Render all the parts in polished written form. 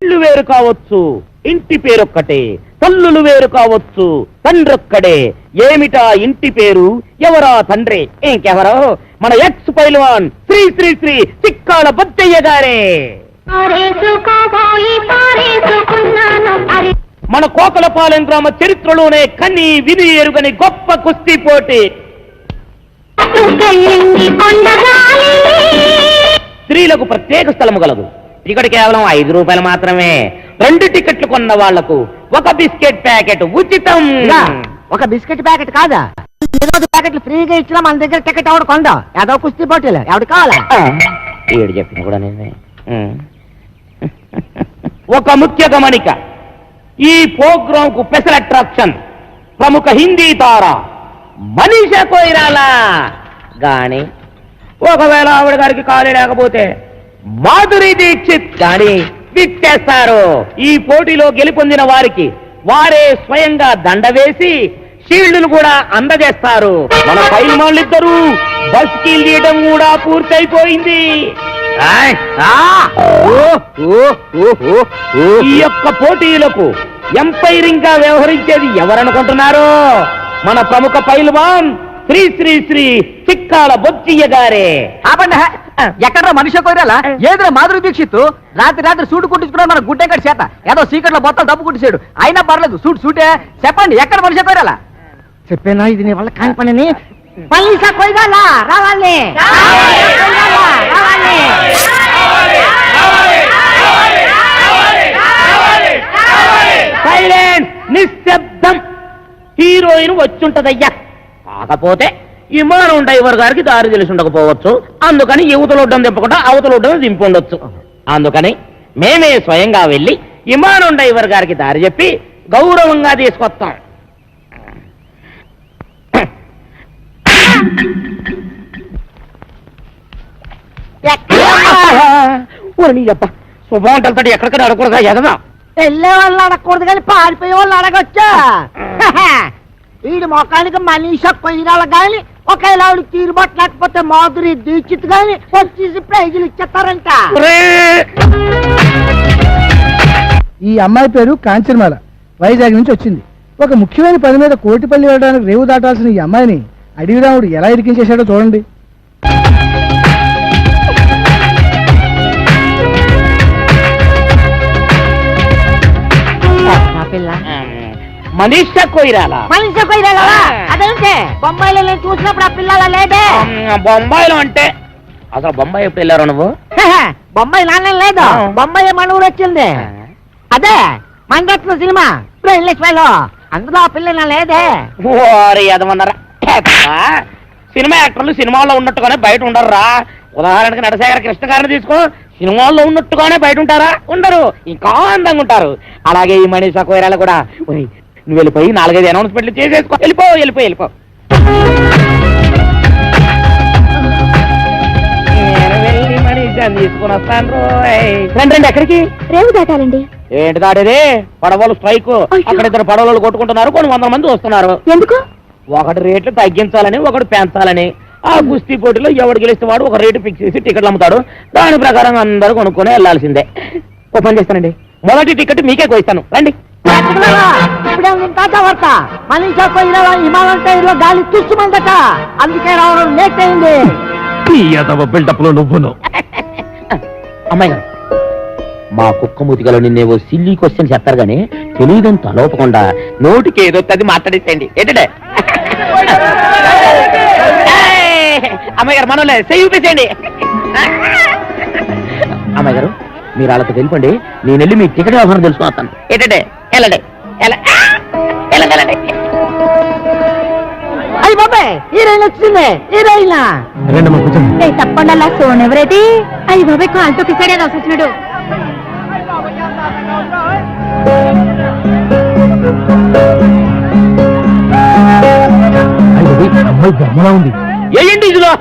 ఇల్లు వేరు కావచ్చు, ఇంటి పేరొక్కటే. తల్లులు వేరు కావచ్చు, తండ్రొక్కడే. ఏమిటా ఇంటి పేరు, ఎవరా తండ్రి? ఇంకెవరో మన ఎక్స్ పైల్వాన్ శ్రీ శ్రీ శ్రీ చిక్కాల బొద్దయ్య గారే. మన కోకలపాలెం గ్రామ చరిత్రలోనే కన్ని విని ఎరుగని గొప్ప కుస్తీ పోటీ. స్త్రీలకు ప్రత్యేక స్థలము గలదు. టికెట్ కేవలం 5 రూపాయలు మాత్రమే. 2 టికెట్లు కొన్న వాళ్లకు 1 బిస్కెట్ ప్యాకెట్ ఉచితం. ఒక బిస్కెట్ ప్యాకెట్ కాదా, 20 ప్యాకెట్లు ఫ్రీగా ఇచ్చినా మన దగ్గర టికెట్ ఎవడు కొందా? ఏదో కుస్తీ పోటీలు ఎవడు కావాలా? ఏడు చెప్పిన కూడా నేనే. ఒక ముఖ్య గమనిక, ఈ ప్రోగ్రాం కు స్పెషల్ అట్రాక్షన్ ప్రముఖ హిందీ తార మనీషా కొయిరాలా గాని, ఒకవేళ ఆవిడ గారికి ఖాళీ లేకపోతే మాధురి దీక్షిత్ గాని విచ్చేస్తారు. ఈ పోటీలో గెలుపొందిన వారికి వారే స్వయంగా దండ వేసి షీల్డ్లు కూడా అందజేస్తారు. మన పైల్వాన్లిద్దరూ బస్కీలు తీయడం కూడా పూర్తయిపోయింది. ఈ యొక్క పోటీలకు ఎంపైరింగ్ గా వ్యవహరించేది ఎవరనుకుంటున్నారు? మన ప్రముఖ పైల్వాన్ శ్రీ శ్రీ శ్రీ చిక్కాల బొచ్చయ్య గారే. ఎక్కడ మనిషి కోరాలా? ఏదో మాధురి దీక్షిత్ రాత్రి సూటు కుట్టించుకున్నా మన గుడ్డెంకటి చేత ఏదో సీక్రెట్ లో మొత్తం డబ్బు కుట్టిసాడు. అయినా పర్లేదు, సూటే. చెప్పండి, ఎక్కడ మనిషి కోరాలా? చెప్పేనా ఇది నీ వల్ల కాని పనిని. మనీషా కొయిరాలా రావాలి. సైలెన్స్, నిశ్శబ్దం. హీరోయిన్ వచ్చుంటదయ్యా. కాకపోతే విమానం డ్రైవర్ గారికి దారి తెలిసి ఉండకపోవచ్చు. అందుకని యువతలొడ్డం దింపకుండా అవతలొడ్డం దింపుండొచ్చు. అందుకని మేమే స్వయంగా వెళ్ళి విమానం డ్రైవర్ గారికి దారి చెప్పి గౌరవంగా తీసుకొస్తాం. శుభవంటలతో ఎక్కడికక్కడ అడగకూడదా? ఎదనా వెళ్ళే వాళ్ళు అడగకూడదు కానీ పారిపోయే వాళ్ళు అడగొచ్చా? వీడి మొఖానికి మనీషా కొయిరాల గాని, ఒకవేళ తీరుబట్టలేకపోతే మాధురి దీక్షిత్ గాని వచ్చేసి ప్రైజులు ఇచ్చేస్తారంట. ఈ అమ్మాయి పేరు కాంచనమాల, వైజాగ్ నుంచి వచ్చింది. ఒక ముఖ్యమైన పని మీద కోటిపల్లి వెళ్ళడానికి రేవు దాటాల్సిన ఈ అమ్మాయిని అడవి రాముడు ఎలా ఇరికించేశాడో చూడండి. మనీషా కొయిరాలా. అదేంటే బొంబాయిలో నేను చూసినప్పుడు ఆ పిల్లల లేదే. బొంబాయిలో అంటే అసలు బొంబాయి ఎప్పుడు వెళ్ళారు నువ్వు? బొంబాయి నాన్న లేదు, బొంబాయి మన ఊరు వచ్చింది. అదే మన సినిమా లో, అందులో ఆ పిల్ల లేదే. అదమన్నారా? సినిమా యాక్టర్లు సినిమాల్లో ఉన్నట్టుగానే బయట ఉండరురా. ఉదాహరణకి నటశేఖర కృష్ణ గారిని తీసుకో, సినిమాల్లో ఉన్నట్టుగానే బయట ఉంటారా? ఉండరు, ఇంకా అందంగా ఉంటారు. అలాగే ఈ మనీషా కొయిరాలా కూడా. నువ్వు వెళ్ళిపోయి 4-5 అనౌన్స్మెంట్లు చేసేసుకో. వెళ్ళిపో. నేను వెళ్ళి మనీషాని తీసుకుని వస్తాను. రండి. ఎక్కడికి? రేవు దాటాలండి. ఏంటి దాటేది? పడవలు స్ట్రైక్. అక్కడ 2 పడవలు కొట్టుకుంటున్నారు, కొన్ని 100 మంది వస్తున్నారు. ఎందుకు? ఒకటి రేట్లు తగ్గించాలని, ఒకటి పెంచాలని. ఆ కుస్తీ పోటీలో ఎవడు గెలిస్తే వాడు ఒక రేటు ఫిక్స్ చేసి టికెట్లు అమ్ముతాడు. దాని ప్రకారం అందరూ కొనుక్కొని వెళ్లాల్సిందే. ఓ పని చేస్తానండి, మొదటి టికెట్ మీకే కోయిస్తాను. రండి. మనీషా కొయిరాలా విమానం టైర్లో గాలి చూసుమందట, అందుకే రావడం లేట్ అయింది. బిల్డప్ లో నువ్వును. అమ్మాయి గారు, మా కుక్క మూతికలో నిన్నేవో సిల్లీ క్వశ్చన్ చెప్తారు గానీ తెలియదని తలోపకుండా నోటికి ఏదో అది మాట్లాడేసేయండి. ఏంటంటే అమ్మాయి గారు, మనలే చూపించండి. అమ్మాయి గారు, మీరు వాళ్ళకి తెలిపండి, నేను వెళ్ళి మీ టికెట్ వ్యవహారం తెలుసుకున్నాను. ఏంటంటే వెళ్ళండి. అయ్యి బాబాయ్, హీరోయిన్ వచ్చింది. హీరోయిన్ తప్పకుండా అలా సోన్ ఎవరైతే. అయ్యి బాబాయ్, కాలుతో కిసాడే రాసొచ్చినాడు. అమ్మాయి బొమ్మలా ఉంది. ఏంటి ఇదిలో?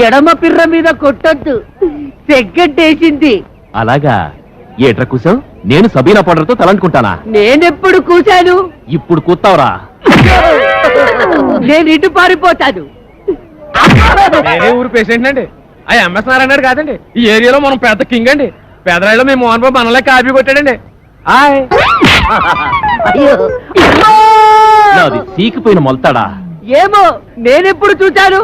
ఎడమ పిర్ర మీద కొట్టొద్దు, తెగ్గట్టేసింది. అలాగా ఏట్రా కూసావు? నేను సబీనా పౌడర్తో తలంటుకుంటానా? నేనెప్పుడు కూశాను? ఇప్పుడు కూతావురా. నేను ఇటు పారిపోతాను. నేనే ఊరు పేషెంట్ అండి. ఆ ఎంఎస్ నారాయణ గారు కాదండి, ఈ ఏరియాలో మనం పెద్ద కింగ్ అండి. పేదరాయిలో మేము మోహన్ బాబు మనలే కాపీ కొట్టాడండి. హాయ్. అయ్యో, నాది సీకిపోయిన మొలతాడా? ఏమో నేనెప్పుడు చూశాను?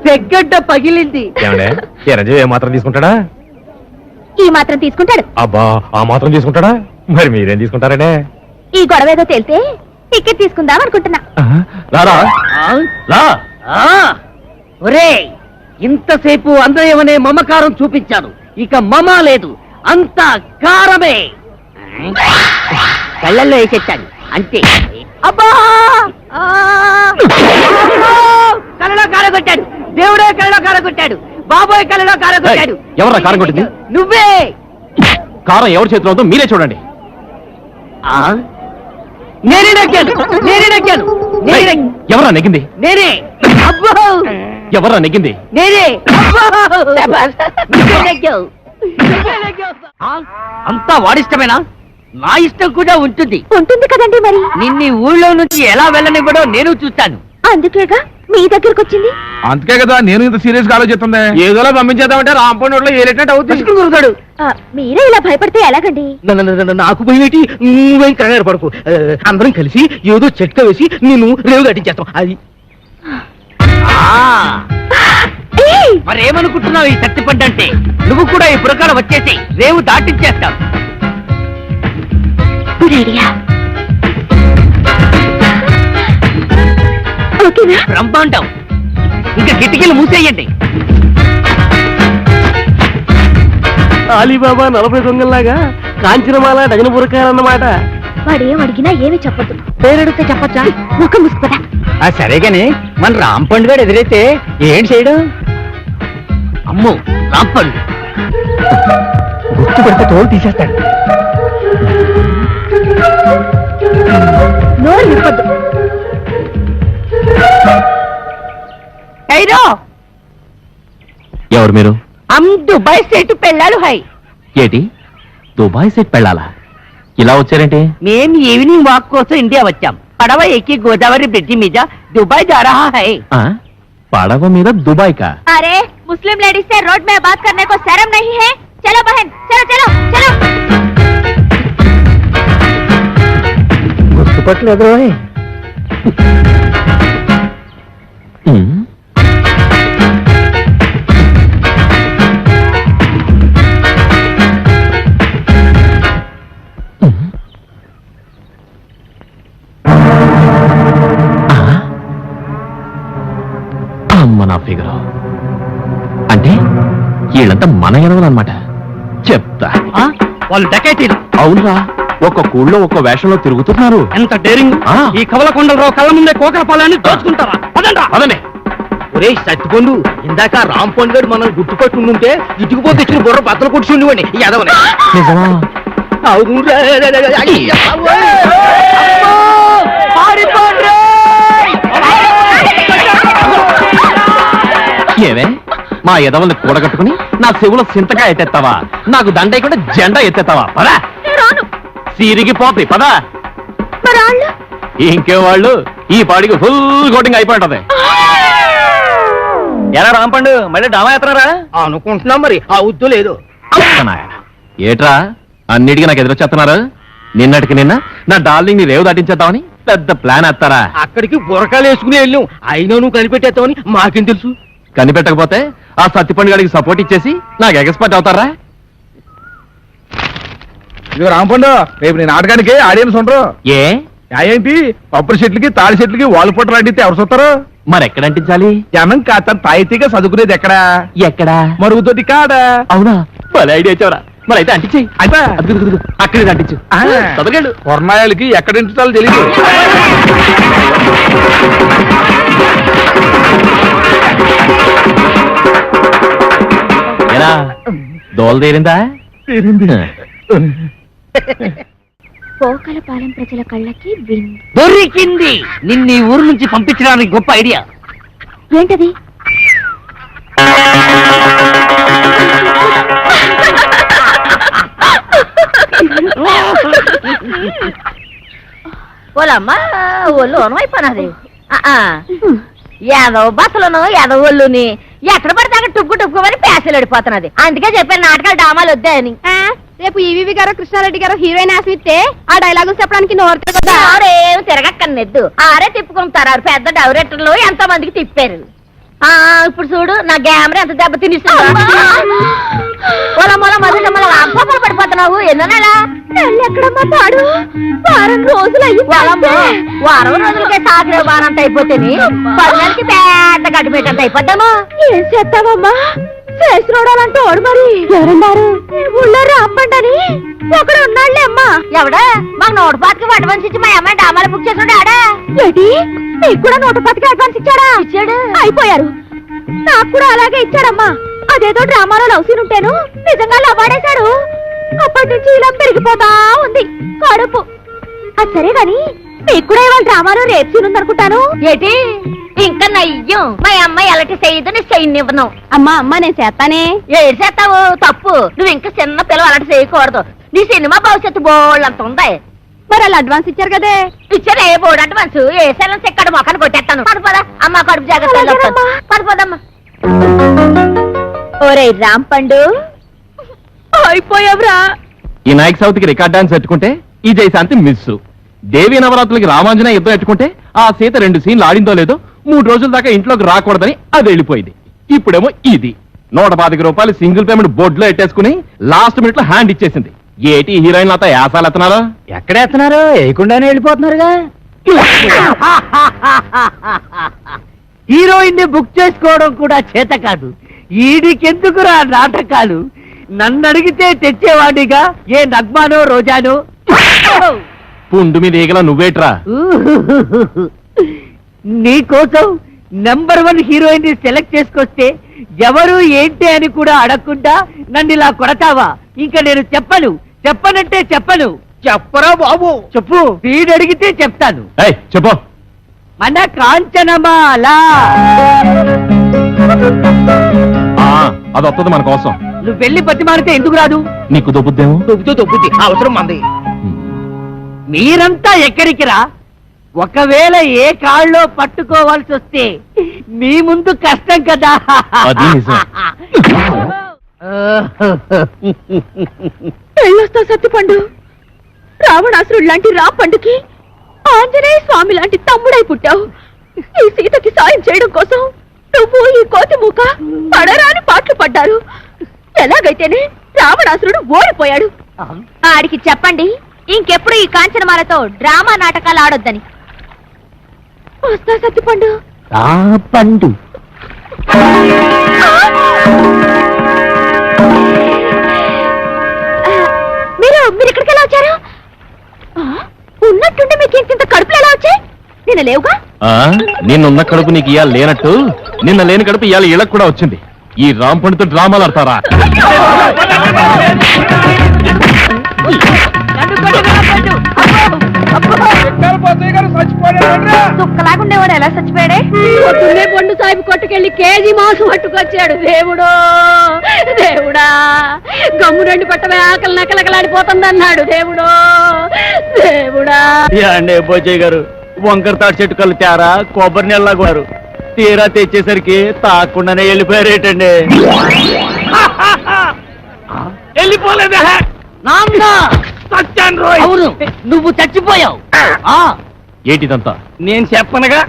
తెగ్గడ్డ పగిలింది. ఏమండే చిరంజీవి ఏ మాత్రం తీసుకుంటాడా? ఈ మాత్రం తీసుకుంటాడు. అబ్బా ఆ మాత్రం తీసుకుంటాడా? మరి మీరేం తీసుకుంటారండి? ఈ గొడవ ఏదో తేలితే టికెట్ తీసుకుందాం అనుకుంటున్నా. రారా రా. ఒరేయ్, ఇంతసేపు అందయమనే మమకారం చూపించాను, ఇక మమ లేదు, అంతా కారమే. కళ్ళల్లో వేసేచ్చాను అంతే. అబ్బా, కళ్ళలో కారగొట్టాడు, దేవుడే కళ్ళలో కారగొట్టాడు, బాబోయ్ కళ్ళలో కారగొట్టాడు. ఎవర్రా కారం కొట్టింది? నువ్వే. కారం ఎవరి చేతిలో ఉందో మీరే చూడండి. నేనే నగ్గాను, నేనే నగ్గాను, నేనే ఏయ్, ఎవరా నెగ్గింది? నేనే. అబ్బో, ఎవరా నెగ్గింది? నేనే. అబ్బో, నువ్వే నెగ్గావు, నువ్వే నెగ్గావు. అంతా వాడిష్టమేనా? నా ఇష్టం కూడా ఉంటుంది. ఉంటుంది కదండి మరి. నిన్ని ఊళ్ళో నుంచి ఎలా వెళ్ళనివ్వడో నేను చూస్తాను. అందుకేగా మీ దగ్గరకు వచ్చింది. అందుకే కదా నేను ఇంత సీరియస్ గా ఆలోచిస్తుంది. ఏదోలా పంపించేద్దామంటే రాంపండు ఏలేటట్టు అవుతుంది. కురుతాడు. మీరే ఇలా భయపడితే ఎలాగండి? నాకు పోయేటి, నువ్వేం కంగారు పడకు. అందరం కలిసి ఏదో చెట్క వేసి నేను రేవు దాటించేస్తాం. అది ఏయ్! మరేమనుకుంటున్నావు ఈ శక్తి పంట అంటే? నువ్వు కూడా ఈ పురకాల వచ్చేసి రేవు దాటించేస్తావు. Good idea. ఓకేనా? బ్రహ్మాండం. ఇంకా కిటికీలు మూసేయండి. అలీబాబా 40 దొంగల్లాగా కాంచనమాల డజన పురకాలన్నమాట. వాడేం అడిగినా ఏమీ చెప్పొద్దు. పేరెడితే చెప్పచ్చా? ముఖం ముసుకుపడా. సరే గాని మన రాంపండు గారు ఎదురైతే ఏం చేయడం? అమ్మో, రాంపండు గుర్తుపడితే తోలు తీసేస్తాడు. నోరు విప్పొద్దు. ఎవరు మీరు? దుబాయ్ సెట్ పెళ్ళాలు హై. ఏటి దుబాయ్ సెట్ పెళ్ళాలా? ఇలా వచ్చారేంటి? మేం ఈవినింగ్ వాక్ కోసం ఇండియా వచ్చాం. పడవ ఎక్కి గోదావరి బ్రిడ్జి మీద దుబాయ్ जा रहा है. ఆ? పడవ మీద దుబాయ్ కా? अरे मुस्लिम लेडीज से रोड में बात करने को शर्म नहीं है? चलो बहन, चलो चलो चलो. గుర్తుపట్టలేదు. ఉమ్. అమ్మ నా ఫిగరు. అంటే వీళ్ళంతా మన ఎనవలన్నమాట. చెప్తా. వాళ్ళు డకైటీలు. అవునరా, ఒక్క కూళ్ళో ఒక్క వేషంలో తిరుగుతున్నారు. ఎంత డేరింగ్! ఈ కవలకొండలరావు కళ్ళ ముందే కోకల పొలాన్ని దోచుకుంటారా? పదండ్రా. అదనే ఒరే సత్తిపండు, ఇందాక రాంపండు గారు మనం గుర్తుపట్టుంటే ఇటుకుపోతే ఇచ్చిన బుర్ర బద్దలు కొట్టి ఉండేవాడిని ఈ ఎదవని. నిజమా? అవునురా. ఏవే మా ఎదవల్ని కూడగట్టుకుని నా చెవులో సింతగా ఎత్తేస్తావా? నాకు దండయకుండా జెండా ఎత్తేస్తావా? పదా రాను. సీరికి పోతాయి పదా. మరాళ్ళు ఇంకే వాళ్ళు ఈ పాడికి ఫుల్ కోటింగ్ అయిపోయింటది. ఎలా రాంపండు మళ్ళీ డామా ఎత్తనారా? అనుకుంటున్నాం మరి, ఆ ఉద్దు లేదు. ఏట్రా అన్నిటికీ నాకు ఎదురొచ్చేస్తున్నారు? నిన్నటికి నిన్న నా డార్లింగ్ ని రేవు దాటించేద్దామని పెద్ద ప్లాన్ ఎత్తారా? అక్కడికి బుర్రకాలు వేసుకుని వెళ్ళాం, అయినా నువ్వు కనిపెట్టేస్తావని మాకేం తెలుసు? కనిపెట్టకపోతే ఆ సత్తిపండు గారికి సపోర్ట్ ఇచ్చేసి నాకు ఎక్స్పర్ట్ అవుతారా? ఇదిగో రాంపండు, రేపు నీ నాటకానికి ఆడియన్స్ ఉండరు. ఏ ఏంటి కొబ్బరి చెట్లకి తాడి చెట్లకి వాళ్ళు పొట్టలు అడిగితే ఎవరు చూస్తారు? మరి ఎక్కడ అంటించాలి? జనం కాస్త తాయితీగా చదువుకునేది ఎక్కడా? ఎక్కడా? మరుగుతోటి కాడా? అవునా, భలే ఐడియా ఇచ్చావరా. మరి అయితే అంటించేయి. అయిపో. అక్కడే అంటించు. చదవగలడు. కొరనాయాలకి ఎక్కడ ఇంటాలో తెలియదు. ఎలా దోల తీరిందా? పోకలపాలెం ప్రజల కళ్ళకి విందు. దొరికింది. నిన్ను ఈ ఊరు నుంచి పంపించడానికి గొప్ప ఐడియా. ఏంటది? ఓలమ్మా ఒళ్ళు అయిపోయినది ఏదో బస్సులను ఏదో ఒళ్ళుని ఎక్కడ పడితే అక్కడ టుప్పుకుమని పేసలు వెళ్ళిపోతున్నది. అందుకే చెప్పాను నాటకాలు డ్రామాలు వద్దాయని. రేపు ఈవీవి గారు కృష్ణారెడ్డి గారు హీరోయిన్ ఆశిస్తే ఆ డైలాగులు చెప్పడానికి నోరు తిరగదా? ఆరేం తిరగక్కర్నెద్దు, ఆరే తిప్పుకుంటారు. పెద్ద డైరెక్టర్లు ఎంతో మందికి తిప్పారు. ఇప్పుడు చూడు నా గ్యామరా ఎంత దెబ్బ తినిస్తుంది. అప్పలు పడిపోతున్నావు. ఎన్నో నెల ఎక్కడమ్మా తాడు? వారం రోజులు వారం రోజులకే సాగిరే వారంత అయిపోతేని 10 నెలలకి పెద్ద గడ్డిపేటంత అయిపోద్దాము. ఏం చేస్తావమ్మా? చేసినోడాలంటే ఓడు మరి ఎవరన్నారు? ఊళ్ళో రాంపండని ఒకడు ఉన్నాడులే అమ్మా. ఎవడా? మాకు 105కి అడ్వాన్స్ ఇచ్చి మా అమ్మాయి డామాలు బుక్ చేసాడు. ఆడా ఏంటి? నీకు కూడా 110కి అడ్వాన్స్ ఇచ్చాడా? ఇచ్చాడు. అయిపోయారు. నాకు కూడా అలాగే ఇచ్చాడమ్మా. అదేదో డ్రామాలో లవ్ సీన్ ఉంటేను నిజంగా లవ్ ఆడేశాడు. అప్పటి నుంచి ఇలా పెరిగిపోతా ఉంది కడుపు. అది సరే గాని మీకు కూడా ఇవాళ డ్రామాలో రేప్ సీన్ ఉందనుకుంటాను. ఏంటి? ఇంకా నయ్యం మా అమ్మాయి ఎలాంటి చేయదని చేయనివ్వను. అమ్మా అమ్మా నేను చేస్తానే. ఏడు చేస్తావు? తప్పు. నువ్వు ఇంకా చిన్న పిల్లలు అలాంటి చేయకూడదు. నీ సినిమా భవిష్యత్తు బోళ్ళంత ఉంది. మరి వాళ్ళు అడ్వాన్స్ ఇచ్చారు కదే. ఇచ్చారు. ఏ బోర్డు అడ్వాన్స్? ఏ సెలన్స్ ఎక్కడ మొక్కను కొట్టేస్తాను. పడిపోదా అమ్మ, కడుపు జాగ్రత్త. పడిపోదమ్మా. ఓరే రాంపండు, అయిపోయావురా. ఈ నాయక్ సౌత్కి రికార్డ్ డాన్స్ పెట్టుకుంటే ఈ జయశాంతి మిస్. దేవి నవరాత్రులకి రామాంజన యుద్ధం పెట్టుకుంటే ఆ సీత 2 సీన్లు ఆడిందో లేదో 3 రోజుల దాకా ఇంట్లోకి రాకూడదని అది వెళ్ళిపోయింది. ఇప్పుడేమో ఇది 125 రూపాయలు సింగిల్ పేమెంట్ బోర్డులో ఎట్టేసుకుని లాస్ట్ మినిట్ లో హ్యాండ్ ఇచ్చేసింది. ఏటి హీరోయిన్ అంతా యాసాలు ఎత్తనారో? ఎక్కడెత్తనారో వేయకుండానే వెళ్ళిపోతున్నారుగా. హీరోయిన్ ని బుక్ చేసుకోవడం కూడా చేత కాదు. ఈడికెందుకురా నాటకాలు? నన్ను అడిగితే తెచ్చేవాడిగా ఏ నగ్మానో రోజానో. పుండు మీద ఈగల నువ్వేట్రా? నీకోసం నెంబర్ 1 హీరోయిన్ ని సెలెక్ట్ చేసుకొస్తే ఎవరు ఏంటి అని కూడా అడగకుండా నన్ను ఇలా కొడతావా? ఇంకా నేను చెప్పనంటే చెప్పను. చెప్పరా బాబు? చెప్పు. వీడు అడిగితే చెప్తాను. చెప్పు. మన కాంచనమాల అది వస్తుంది మన కోసం. నువ్వు వెళ్ళి బతిమాలితే ఎందుకు రాదు? నీకు దొబ్బుద్దేమో. దొబ్బుద్ది అవసరం మంది. మీరంతా ఎక్కడికి రా? ఒకవేళ ఏ కాళ్ళలో పట్టుకోవాల్సి వస్తే మీ ముందు కష్టం కదా. అది నిజం. వెళ్ళొస్తా సత్తిపండు. రావణాసురుడు లాంటి రాంపండుకి ఆంజనేయ స్వామి లాంటి తమ్ముడై పుట్టావు. ఈ సీతకి సాయం చేయడం కోసం నువ్వు ఈ కోతి మూక పడరాని పాటలు పడ్డారు. ఎలాగైతేనే రావణాసురుడు ఓడిపోయాడు. ఆడికి చెప్పండి ఇంకెప్పుడు ఈ కాంచనమాలతో డ్రామా నాటకాలు ఆడొద్దని. వస్తా సత్తిపండు. పండు మీరు ఇక్కడికి ఎలా వచ్చారు? ఉన్నట్టుండి మీకు ఇంత కడుపులు ఎలా వచ్చాయి? నిన్న లేవుగా. నిన్నున్న కడుపు నీకు ఇవాళ లేనట్టు నిన్న లేని కడుపు ఇవాళ ఇళ్ళకు కూడా వచ్చింది. ఈ రాంపండితో డ్రామాలు ఆడతారా? దుఃఖలాగుండేవాడు ఎలా చచ్చిపోయాడే? పొద్దున్నే పండు సాహిబ్ కొట్టుకెళ్ళి కేజీ మాంసం పట్టుకొచ్చాడు. దేవుడా గమ్ము 2 పట్టమే ఆకలి నకలకలాడిపోతుందన్నాడు. దేవుడా అండి పోచయ్య గారు, వంకర తాటి చెట్టు కళ్ళు తేరా కొబ్బరి నీళ్ళ గారు తీరా తెచ్చేసరికి తాకుండానే వెళ్ళిపోయారేటండి. వెళ్ళిపోలేదా? అవును, నువ్వు చచ్చిపోయావు. ఏటిదంతా? నేను చెప్పనగా.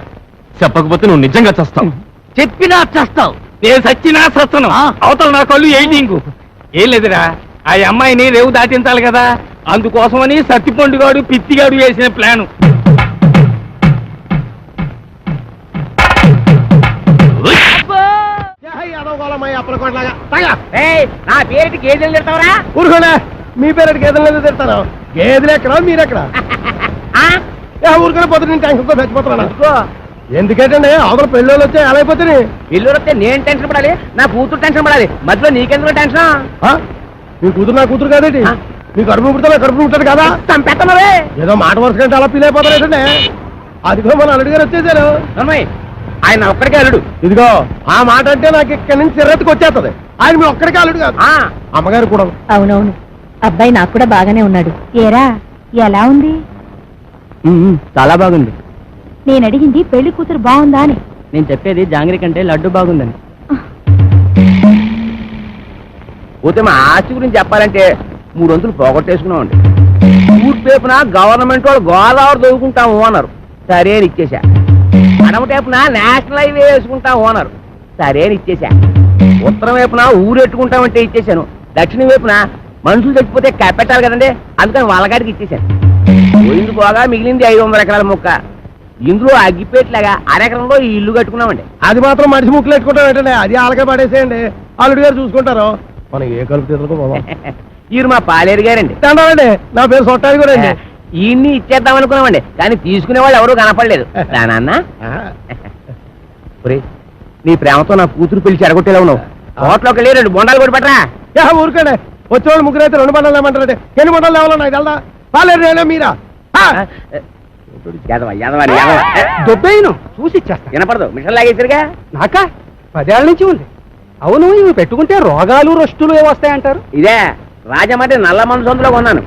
చెప్పకపోతే నువ్వు నిజంగా చస్తావు. చెప్పినా చస్తావు. నేను సచ్చినా సస్తను. అవతల నా కళ్ళు ఎయిటింగ్. ఏం లేదురా, ఆ అమ్మాయిని రేవు దాటించాలి కదా, అందుకోసమని సత్తిపండుగాడు పిత్తిగాడు వేసిన ప్లాను. నా పేరుకి గేదెలు తిడతావరా? ఊరుకోలే, మీ పేరు గేదెలు తిడతాను. గేదెలు ఎక్కడ మీరెక్కడ? ఊరుకొని పోతే నేను టెన్షన్తో చచ్చిపోతున్నా. ఎందుకంటే అవతల పెళ్ళోళ్ళు వచ్చే ఎలా అయిపోతుంది? ఇల్లు వస్తే నేను టెన్షన్ పడాలి, నా కూతురు టెన్షన్ పడాలి. మధ్యలో నీకెందుకు టెన్షన్? మీ కూతురు నా కూతురు కాదేంటి? మీ కడుపు పుడతా కడుపు పుట్టదు కదా? చంపేస్తున్నావే. ఏదో మాట వరుస కంటే అలా ఫీల్ అయిపోతారేటండి. అదిగో మన అల్లుడి గారు వచ్చేసారు. అమ్మాయి, ఆయన ఒక్కడికే అల్లుడు. ఇదిగో ఆ మాట అంటే నాకు ఇక్కడి నుంచి సిర్రెత్తుకు వచ్చేస్తుంది. ఆయన మీ ఒక్కడికే అల్లుడు కాదు, అమ్మగారు కూడా. అవునవును, అబ్బాయి నాకు కూడా బాగానే ఉన్నాడు. ఏరా ఎలా ఉంది? చాలా బాగుంది. నేను అడిగింది పెళ్లి కూతురు బాగుందా అని. నేను చెప్పేది జాంగ్రీ కంటే లడ్డు బాగుందని. పోతే మా ఆస్తి గురించి చెప్పాలంటే 3 వంతులు పోగొట్టేసుకున్నామండి. ఊరు పేపున గవర్నమెంట్ వాళ్ళు గోదావరి దొరుకుంటాము అన్నారు, సరే అని ఇచ్చేసా. అడమ టేపున నేషనల్ హైవే వేసుకుంటాము అన్నారు, సరే అని ఇచ్చేసా. ఉత్తరం వైపున ఊరు ఎట్టుకుంటామంటే ఇచ్చేసాను. దక్షిణ వైపున మనుషులు చచ్చిపోతే కప్పెట్టాలి కదండి, అందుకని వాళ్ళగాడికి ఇచ్చేసాను. పోయింది పోగా మిగిలింది 500 ఎకరాల మొక్క. ఇందులో అగ్గిపేట్లాగా అరెకరంలో ఈ ఇల్లు కట్టుకున్నామండి. అది మాత్రం మనిషి ముక్కులు ఎట్టుకుంటాం ఏంటండి, అది ఆలకే పడేసేయండి, అల్లుడు గారు చూసుకుంటారు. మనం ఏ కలుపు తీరుకో పోదాం. ఈయన మా పాలేరు గారండి. తండ్రి నా పేరు సొట్టాది కూడా అండి. ఈయన్ని ఇచ్చేద్దాం అనుకున్నామండి, కానీ తీసుకునే వాళ్ళు ఎవరూ కనపడలేదు. నాన్న నీ ప్రేమతో నా కూతురు పిలిచి అడగొట్టేలా ఉన్నావు. హోటల్లోకి వెళ్ళి 2 బొండాలు కూడా పట్టరా. ఊరుకోండి, వచ్చేవాళ్ళు ముగ్గురు అయితే 2 బండలు లేమంటారంటే ఎన్ని బండలు లేవాలో నాకు తెలదా? పాలేరు నేనే మీరా? దొబ్బేను చూసి ఇచ్చేస్తా. వినపడదు, మిషన్ లాగేసరిగా. నాకా 10 ఏళ్ల నుంచి ఉంది. అవును, ఇవి పెట్టుకుంటే రోగాలు రొస్టులు వస్తాయంటారు. ఇదే రాజమండ్రి నల్ల మనసొందులో కొన్నాను.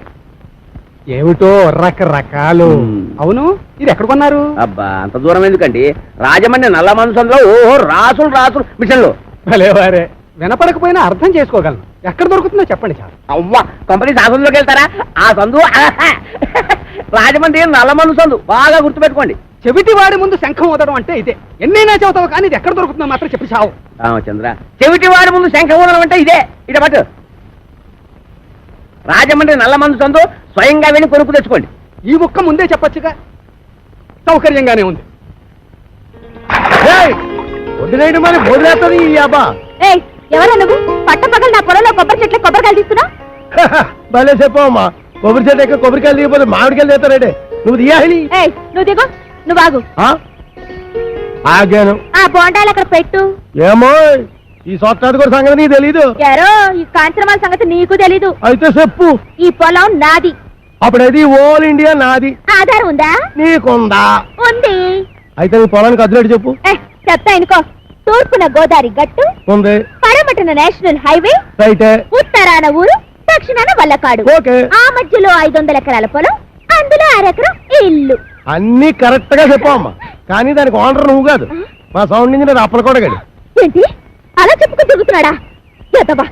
ఏమిటో రకరకాలు. అవును, ఇది ఎక్కడ కొన్నారు? అబ్బా అంత దూరం ఎందుకండి, రాజమండ్రి నల్ల మనసొందులో ఓహో రాసులు రాసులు మిషన్లు. భలేవారే, వినపడకపోయినా అర్థం చేసుకోగలను. ఎక్కడ దొరుకుతుందో చెప్పండి చాలు. అవ్వా కంపెనీ సందులోకి వెళ్తారా? ఆ సందు రాజమండ్రి నల్లమన్ను సందు, బాగా గుర్తుపెట్టుకోండి. చెవిటి వాడి ముందు శంఖం ఊదడం అంటే ఇదే. ఎన్నైనా చెబుతావు కానీ ఇది ఎక్కడ దొరుకుతుందో మాత్రం చెప్పి చావు. రామచంద్ర, చెవిటి వాడి ముందు శంఖం ఊదడం అంటే ఇదే. ఇదే పట్టు, రాజమండ్రి నల్లమన్ను సందు, స్వయంగా వెళ్ళి కొనుక్కు తెచ్చుకోండి. ఈ ముక్క ముందే చెప్పొచ్చుగా, సౌకర్యంగానే ఉంది. వదిలేయడం మరి వదిలేస్తుంది ఈ అబ్బా. ఎవరా నువ్వు? పట్టపగలు నా పొలంలో కొబ్బరి చెట్లు కొబ్బరికాయలు తీస్తున్నా? భలే చెప్పమ్మా, కొబ్బరి చెట్టు ఎక్క కొబ్బరికాయలు దిగిపోతే మామిడికాయలు తీస్తారంటే నువ్వు తీయాలి. నువ్వు దిగు, నువ్వు ఆగు. ఆగాను. ఆ బోండాలు అక్కడ పెట్టు. ఏమో ఈ సొట్టాది కూడా సంగతి నీకు తెలీదు. యారో ఈ కాంచనమాల సంగతి నీకు తెలీదు. అయితే చెప్పు. ఈ పొలం నాది. అప్పుడైతే ఓల్ ఇండియా నాది. ఆధారం ఉందా? నీకుందా? ఉంది. అయితే నీ పొలానికి అదిలేడు చెప్పు. చెప్తా ఇనుకో. తూర్పున గోదావరి గట్టు ఉంది, పడమటన నేషనల్ హైవే, రైటే, ఉత్తరాన ఊరు, దక్షిణాన వల్లకాడు. ఓకే. ఆ మధ్యలో 500 ఎకరాల పొలం, అందులో 1 ఎకరం ఇల్లు. అన్ని కరెక్ట్ గా చెప్పమ్మా, కానీ దానికి ఓనర్ నువ్వు కాదు, మా సౌండ్ ఇంజనీర్ అప్పలకోడగాడు. ఏంటి అలా చెప్పుకుని తిరుగుతున్నాడా? ఎదవా,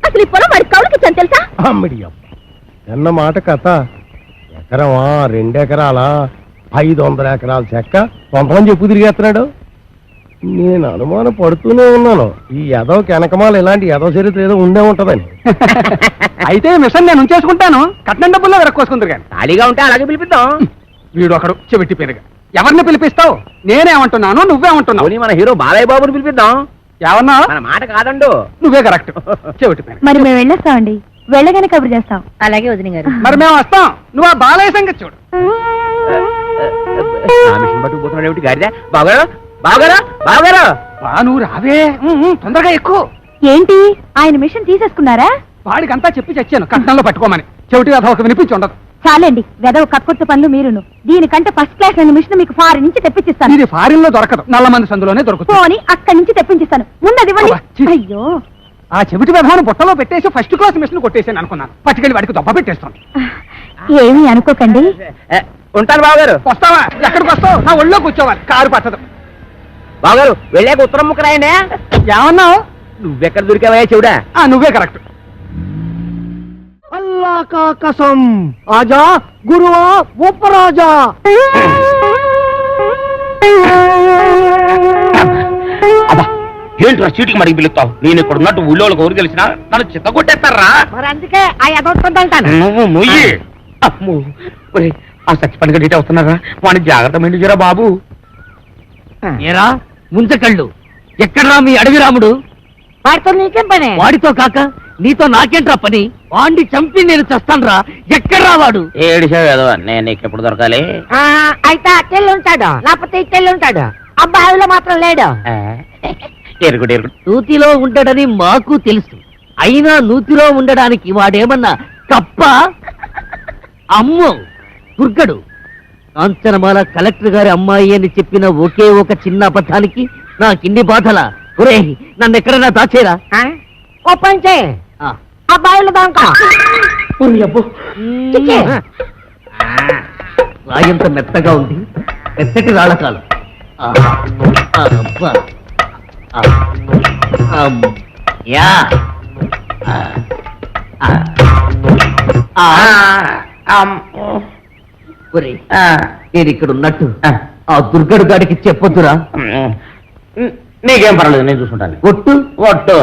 అసలు ఈ పొలం వాడి కౌలుకి ఇచ్చాను తెలుసా? అమ్మడి ఎన్న మాట కథ. ఎకరమా 2 ఎకరాలా 500 ఎకరాల చెక్క కొంతమంది చెప్పు తిరిగేస్తున్నాడు. నేను అనుమానం పడుతూనే ఉన్నాను, ఈ ఎదవ వెనకమాల ఇలాంటి ఎదవ చరిత్ర ఏదో ఉండే ఉంటదని. అయితే మిషన్ నేను ఉంచేసుకుంటాను, కట్నం డబ్బుల్లో వెరక్కోసుకుందరు కానీ. ఖాళీగా ఉంటే అలాగే పిలిపిద్దాం. వీడు ఒకడు చెవిటి పేరుగా. ఎవరిని పిలిపిస్తావు? నేనేమంటున్నాను, నువ్వేమంటున్నావు? మన హీరో బాలయ్య బాబుని పిలిపిద్దాం. ఏమన్నా? మన మాట కాదండు. నువ్వే కరెక్ట్, చెవిటి పేరు. మరి మేము వెళ్ళొస్తామండి, వెళ్ళగానే కబురు చేస్తాం. అలాగే వదిన గారు. మరి మేము వస్తాం, నువ్వు ఆ బాలయ్య సంగతి చూడు. మిషన్ పట్టుకుపోతున్నాడు ఏమిటి గారిదా? బావగారు, బావగారు, బావగారు. నువ్వు రావే, తొందరగా ఎక్కువ. ఏంటి ఆయన మిషన్ తీసేసుకున్నారా? వాడికంతా చెప్పి చచ్చాను కట్నంలో పట్టుకోమని. చెవిటి కథ ఒక వినిపించి ఉండదు. చాలండి, వెదవ కక్కుర్తి పనులు మీరును. దీనికంటే ఫస్ట్ క్లాస్ అయిన మిషన్ మీకు ఫారిన్ నుంచి తెప్పించిస్తాను. ఇది ఫారిన్ లో దొరకదు, నల్లమంది సందులోనే దొరుకుతుంది. పోని అక్కడి నుంచి తెప్పించిస్తాను. ముందది ఇవ్వండి. అబ్బా, ఛీ. అయ్యో, ఆ చెవిటి విధానం బుట్టలో పెట్టేసి ఫస్ట్ క్లాస్ మిషన్ కొట్టేసాను అనుకున్నాను. పట్టుకెళ్ళి వాడికి దొబ్బ పెట్టేస్తాను. ఏమీ అనుకోకండి. ఉంటాను బావగారు. వస్తావా? ఎక్కడికి వస్తావు? నా ఒళ్ళో కూర్చోవాలి, కారు పట్టదు. బావగారు వెళ్ళాక ఉత్తరం ముక్క రాయండి. ఏమన్నావు? నువ్వెక్కడ దొరికావా చెవుడా? నువ్వే కరెక్ట్. అల్లా కా కసం, ఆజా గురువా ఉపరాజా. అబ్బా ఏంట్రా చీటికి మడికి పిలుస్తావు? నేను ఇక్కడ ఉన్నట్టు ఊళ్ళో ఊరు తెలిసిన నన్ను చిత్త కొట్టేస్తారా? మరి అందుకే ఆ ఎదవుతుందంటాను. నువ్వు మొయ్యి. అమ్మో, ఒరేయ్, ఆ సచ్చిపని గడిట వస్తున్నారా? వాడిని జాగ్రత్త మెండుజరా బాబు. ఏరా ముంచకళ్ళు, ఎక్కడ్రా మీ అడవి రాముడు? వాడితో నీకేం పని? వాడితో కాక నీతో నాకేంట్రా పని? వాడిని చంపి నేను చస్తాన్రా. ఎక్కడ్రా వాడు? ఏడిసావు కదా, నేను నీకు ఎప్పుడు దొరకాలి? అయితే అట్టెళ్ళు ఉంటాడు, లేకపోతే ఇట్టెళ్ళు ఉంటాడు. అబ్బాయిలో మాత్రం లేడు. ఎరుగుడు ఎరుగుడు నూతిలో ఉండడని మాకు తెలుసు, అయినా నూతిలో ఉండడానికి వాడేమన్నా కప్ప? అమ్మో దుర్గడు, కాంచనమాల కలెక్టర్ గారి అమ్మాయి అని చెప్పిన ఒకే ఒక చిన్న అబద్ధానికి నాకిన్ని బాధల. ఒరే నన్ను ఎక్కడైనా దాచేరా. ఓ పని చేయి, అబ్బాయిలు దాకా రాయంత మెత్తగా ఉంది, మెత్తటి రాళ్ళకాలు. యా నేను ఇక్కడ ఉన్నట్టు ఆ దుర్గడు గాడికి చెప్పొద్దురా. నీకేం పర్వాలేదు, నేను చూసుకుంటాను. ఒట్టు ఒట్టు.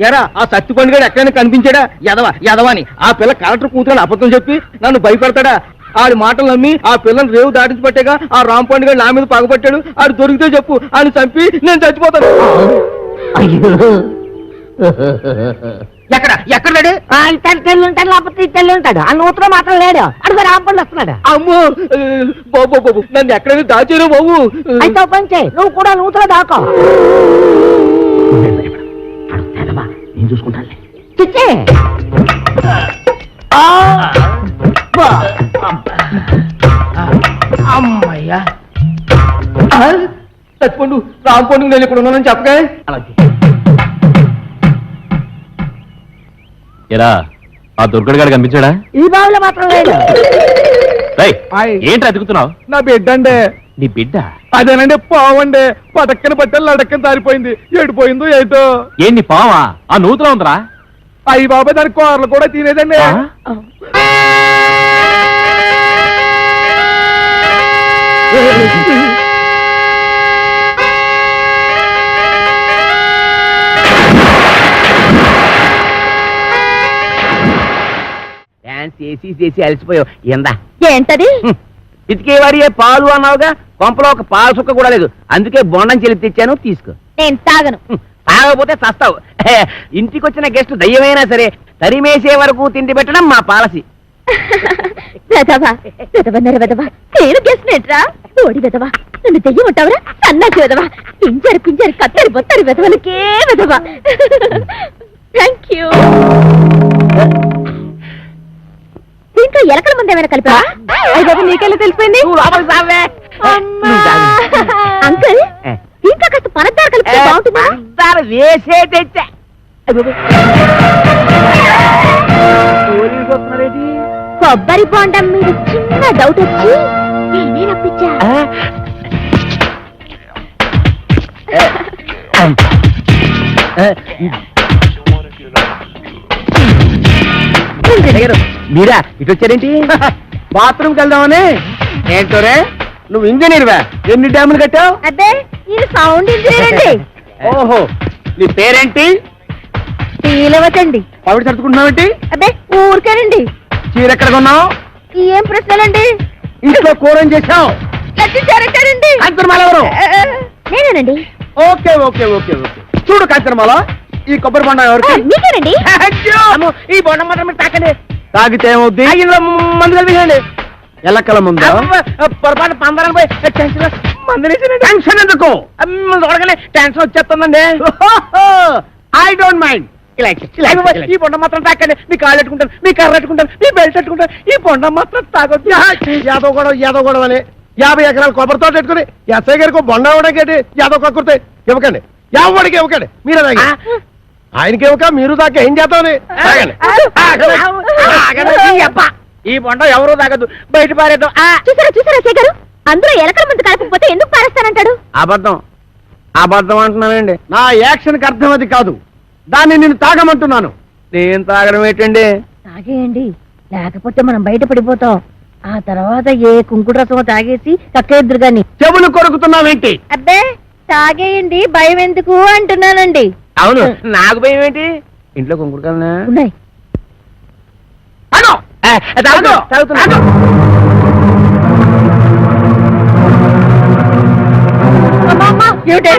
ఎరా ఆ సత్తిపండు గారు ఎక్కడైనా కనిపించాడా? యదవాని ఆ పిల్ల కలెక్టర్ కూతురని అబద్ధం చెప్పి నన్ను భయపెడతాడా? ఆడి మాటలు నమ్మి ఆ పిల్లని రేవు దాటించి పట్టాక ఆ రాంపండు గారు నా మీద పగబట్టాడు. ఆడు దొరికితే చెప్పు, ఆడిని చంపి నేను చచ్చిపోతాను. ఎక్కడ లేడు? తెల్లి ఉంటాడు, లేకపోతే తెల్లి ఉంటాడు. ఆ నూతులో మాత్రం లేడు. అడుగు రాంపండు వస్తున్నాడు. అమ్మో బాబు నన్ను ఎక్కడైనా దాచారు బాబు. అయితే ఓ పని చేయి, నువ్వు కూడా నూతులో దాకో. నేను చూసుకుంటాను. చిచ్చే అమ్మయ్యా, చచ్చిపోండు రాంపండు నేను ఇక్కడ ఉన్నానని చెప్పగా. ఎరా ఆ దుర్గడు గారు కనిపించాడా? ఈ బావిలో మాత్రం లేడు. ఏంటి అతుకుతున్నావు? నా బిడ్డ అండి. నీ బిడ్డ? అదేనండి పావండి, పటక్కన పట్టాలి లడక్కన దారిపోయింది. ఏడిపోయిందో ఏటో. ఏంటి పావా? ఆ నూతులో ఉందిరా. అయ్యి బాబాయ్ దాని కూరలు కూడా తినేదండి. చేసి అలసిపోయావు. ఎందా ఏంటది? ఇతికేవాడి పాలు అన్నావుగా, కొంపలో ఒక పాలు సుక్క కూడా లేదు. అందుకే బొండం చెల్లి తెచ్చాను, తీసుకో. నేను తాగను. తాగకపోతే చస్తావు. ఇంటికి వచ్చిన గెస్ట్ దయ్యమైనా సరే తరిమేసే వరకు తిండి పెట్టడం మా పాలసీ. వెదవా వెదవన్నర వెదవా, నేను గెస్ట్రా ఓడి వెదవా. నన్ను దెయ్యం ఉంటావురా సన్నాసి వెదవా. పింజరి కత్తరి బొత్తరి వెదవలకే వెదవా. Thank you. దీంట్లో ఎలకల ముందు ఏమైనా కలిపా? అయ్యో నీకెళ్ళి తెలిసిపోయింది. అంకుల్ దీంట్లో కాస్త పనద్దారు కలిపితే బాగుంటుందా? వేసే తెచ్చా. కొబ్బరి బొండం మీద చిన్న డౌట్ వచ్చి నేనే రప్పించా. మీరా ఇటు వచ్చారేంటి? బాత్రూమ్కి వెళ్దామని. ఏంటోరే నువ్వు ఇంజనీర్వా? ఎన్ని డ్యాములు కట్టావు? అదే ఇది సౌండ్ ఇంజనీర్ అండి. ఓహో నీ పేరేంటి? తీలవతండి. పవిడి సర్దుకుంటున్నావేంటి? అదే ఊరికేనండి. చీర ఎక్కడ కొన్నావు? ఏం ప్రశ్నలండి? ఇంట్లో కూర ఏం చేసావు? చేరచ్చారండి. కాంచనమాల ఎవరు? నేనేనండి. Okay okay okay okay. చూడు కాంచనమాల, ఈ కొబ్బరి బొండం ఎవరికి? మీకేనండి. ఈ బొండం మాత్రం మీరు తాకండి. తాగితే ఏమవుద్ది? మందు కలిపేయండి. ఎలక్కల ముందు పొరపాటు పందరం పోయి టెన్షన్ ఎందుకు? చూడగానే టెన్షన్ వచ్చేస్తుందండి. I don't mind. ఈ బొండం మాత్రం తాకండి. మీ కాళ్ళు పెట్టుకుంటాను, మీ కర్ర పెట్టుకుంటాను, మీ బెల్ట్ పెట్టుకుంటాను. ఈ బొండం మాత్రం తాగొద్దు. యాదవ్ గొడవ అని 50 ఎకరాల కొబ్బరి తోట పెట్టుకుని ఎస్ఐ గారికి బొండ ఇవ్వడానికి యాదవ్ కక్కుర్తే ఇవ్వకండి. ఎవరికి ఇవ్వకండి, మీరే తాగి. ఆయనకి ఇవ్వక మీరు దాకా ఏం చేద్దామని ఈ బొండం ఎవరు తాగదు, బయట పారేద్దాం. చూసారా శేఖరు, అందులో ఎలకల ముందు కలపకపోతే ఎందుకు పారేస్తానంటాడు? అబద్ధం అంటున్నానండి. నా యాక్షన్ కి అర్థం అది కాదు, దాన్ని నేను తాగమంటున్నాను. నేను తాగడం ఏంటండి? తాగేయండి, లేకపోతే మనం బయట పడిపోతాం. ఆ తర్వాత ఏ కుంకుడు రసం తాగేసి కక్కేద్దరు గాని. చెవులు కొరుకుతున్నావేంటి? అబ్బే తాగేయండి, భయం ఎందుకు అంటున్నానండి. అవును, నాకు భయం ఏంటి? ఇంట్లో కుంకుడుకాయలనా ఉన్నాయి.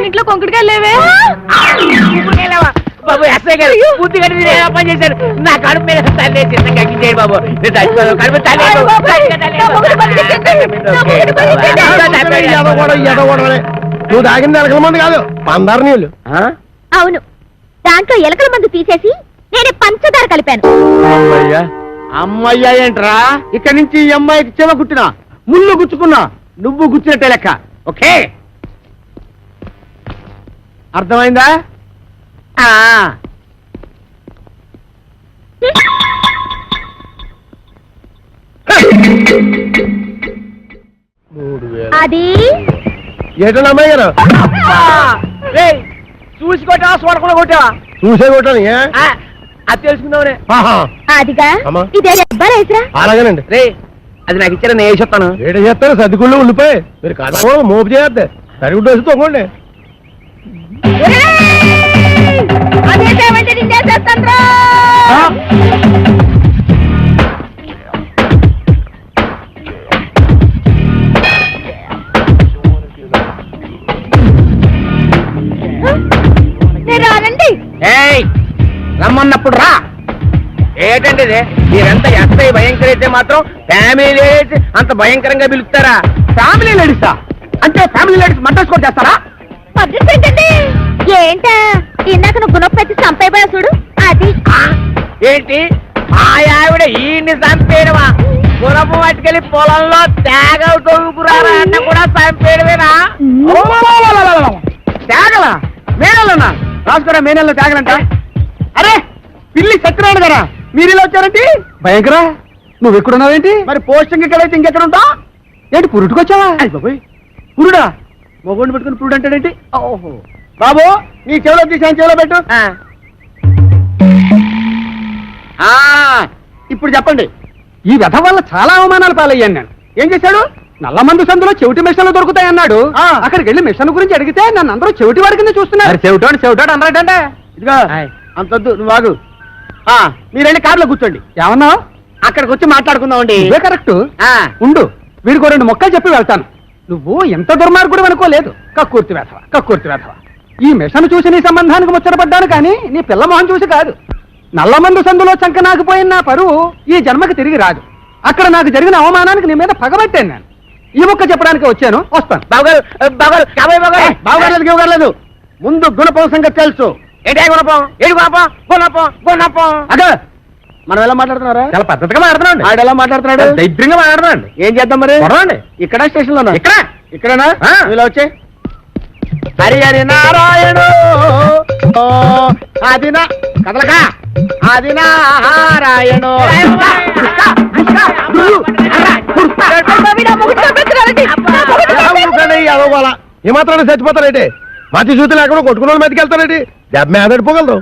ఇంట్లో కుంకుడుకాయలు లేవే? బాబు ఎస్ఐ గారు బుద్ధి కట్టి పని చేశారు. నా కడుపు మీద తల్లి కక్కించేయండి బాబు. నేను చచ్చిపోయాను, కడుపు తల్లి. నువ్వు తాగింది ఎలకల మంది కాదు, పందారు నీళ్ళు. అవును, దాంట్లో ఎలకల మందు తీసేసి నేనే పంచదార కలిపాను. అమ్మయ్యా ఏంట్రా? ఇక్కడి నుంచి ఈ అమ్మాయికి చెవ కుట్టినా ముళ్ళు గుచ్చుకున్నా నువ్వు గుచ్చినట్టే లెక్క. ఓకే, అర్థమైందా? ఆ. అది ఏటన్నా అమ్మాయి గారు చూసి కొట్టావా చూడకుండా కొట్టావా? చూసే కొట్టాను. అది తెలుసుకుందామనే. అదిగా అమ్మా. ఇదే ఎవ్వరేసరా అలాగేనండి. రే అది నాకు ఇచ్చారా, నేను వేసి వస్తాను. ఏట చేస్తారు సర్దిగుళ్ళు ఉండిపోయి మీరు కాదు మోపు చేయద్దు సరిగుడ్డు వేసి తొంగండి. రానండి. ఏయ్ రమ్మన్నప్పుడు రా. ఏంటండి ఇది? మీరెంత ఎస్ఐ భయంకర అయితే మాత్రం ఫ్యామిలీ లేడీస్ అంత భయంకరంగా పిలుస్తారా? ఫ్యామిలీ లేడీసా అంటే ఫ్యామిలీ లేడీస్ మంట స్కోర్ చేస్తారా? ఏంటా ఇందాక నువ్వు గుణపెట్టి చంపైపోయా చూడు అది. ఏంటి మా ఆవిడ ఈయన్ని చంపేయడమా? గుణపు పట్టుకెళ్ళి పొలంలో తేగలు తొలుకురారా అన్న కూడా చంపేయడమేనా? తేగలా? మేనల్లోనా? రాసుకోరా మేనల్లో తేగలంట. అరే పిల్లి సత్యనారాయణ గారా, మీరు ఇలా వచ్చారండి? భయంకర నువ్వు ఎక్కడున్నావేంటి? మరి పోస్టింగ్ ఎక్కడైతే ఇంకెక్కడ ఉంటా? ఏంటి పురుటుకొచ్చావా? పురుడా? మొగోడిని పెట్టుకుని పురుడు అంటాడేంటి? ఓహో బాబు, నీ చెవిలో తీసాను, చెవిలో పెట్టు. ఇప్పుడు చెప్పండి. ఈ వ్యధ వల్ల చాలా అవమానాలు పాలయ్యాను నేను. ఏం చేశాడు? నల్లమందు సందులో చెవిటి మిషన్లు దొరుకుతాయన్నాడు. అక్కడికి వెళ్ళి మిషన్ గురించి అడిగితే నన్ను అందరూ చెవిటి వాడి కింద చూస్తున్నారు. చెవిటోడు అన్నాడంటే ఇదిగో అంతొద్దు, నువ్వు ఆగు. మీరెళ్ళి కారులో కూర్చోండి. ఏమన్నావు? అక్కడికి వచ్చి మాట్లాడుకుందామండి. ఇదే కరెక్ట్. ఉండు, వీడికో 2 మొక్కలు చెప్పి వెళ్తాను. నువ్వు ఎంత దుర్మార్గుడు అనుకోలేదు. కక్కుర్తి వేధవ. ఈ మిషన్ చూసి నీ సంబంధానికి ముచ్చటపడ్డాను కానీ నీ పిల్ల మొహం చూసి కాదు. నల్లమందు సందులో చంక నాకుపోయిన నా పరువు ఈ జన్మకి తిరిగి రాదు. అక్కడ నాకు జరిగిన అవమానానికి నీ మీద పగబట్టాను నేను. ఈ మొక్క చెప్పడానికి వచ్చాను, వస్తాను. బావగారు ముందు గుణపం సంగతి తెలుసు. ఏటే గుణపం? ఏడు గుణపం. అదే మనం ఎలా మాట్లాడుతున్నారా? చాలా పద్ధతిగా మాట్లాడుతున్నాడు. ఆడు ఎలా మాట్లాడుతున్నాడు? దైద్యంగా మాట్లాడుతున్నాడు. ఏం చేద్దాం మరి? కొడవండి. ఇక్కడ స్టేషన్ లో ఇక్కడనా? ఆ. ఇలా వచ్చే హరి నారాయణ అది నా కదలక అది నారాయణ. ఏమాత్రం చచ్చిపోతారేంటి? మధ్య చూతి లేకుండా కొట్టుకున్న వాళ్ళు మీదకి వెళ్తారేంటి? దెబ్బ మీద పడిపోగలరు.